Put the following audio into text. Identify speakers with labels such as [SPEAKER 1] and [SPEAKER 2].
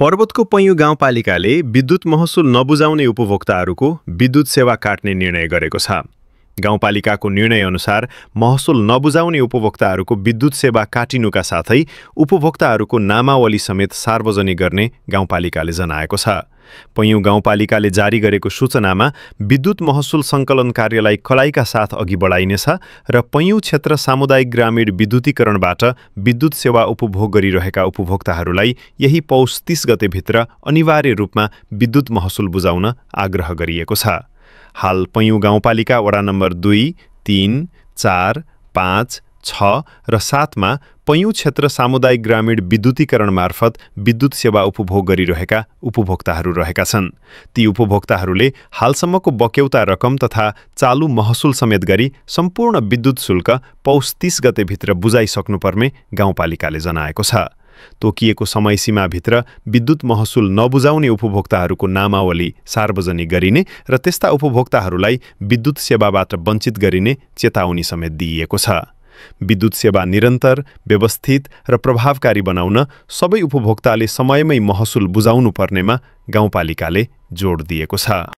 [SPEAKER 1] पर्वतको पैयुँ गाउँपालिकाले विद्युत महसुल नबुझाउने उपभोक्ताहरूको विद्युत सेवा काट्ने निर्णय गरेको छ। गाउँपालिकाको निर्णय अनुसार महसुल नबुझाउने उपभोक्ताहरूको विद्युत सेवा काटिनुका साथै उपभोक्ताहरूको नामावली समेत सार्वजनिक गर्ने गाउँपालिकाले जनाएको छ। पैयुँ गाउँपालिकाले जारी गरेको सूचनामा विद्युत महसुल सङ्कलन कार्यलाई कडाइका साथ अघि बढाइनेछ र पैयुँ क्षेत्र सामुदायिक ग्रामीण विद्युतीकरणबाट विद्युत सेवा उपभोग गरिरहेका उपभोक्ताहरूलाई यही पौष 30 गतेभित्र अनिवार्य रूपमा विद्युत महसुल बुझाउन आग्रह गरिएको छ। हाल पैयुँ गाउँपालिका वडा नम्बर 2, 3, 4, 5, 6 र 7 मा पैयुँ क्षेत्र सामुदायिक ग्रामीण विद्युतीकरण मार्फत विद्युत सेवा उपभोग गरिरहेका उपभोक्ताहरू रहेका छन्। ती उपभोक्ताहरूले हालसम्मको बक्यौता रकम तथा चालु महसुल समेत गरी सम्पूर्ण विद्युत शुल्क पौष 30 गतेभित्र बुझाइसक्नुपर्ने गाउँपालिकाले जनाएको छ। तोकिएको समयसीमाभित्र विद्युत महसुल नबुझाउने उपभोक्ताहरूको नामावली सार्वजनिक गरिने र त्यस्ता उपभोक्ताहरूलाई विद्युत सेवाबाट वञ्चित गरिने चेतावनी समेत दिइएको छ। विद्युत सेवा निरन्तर, व्यवस्थित र प्रभावकारी बनाउन सबै उपभोक्ताले समयमै महसुल बुझाउनु पर्नेमा गाउँपालिकाले जोड दिएको छ।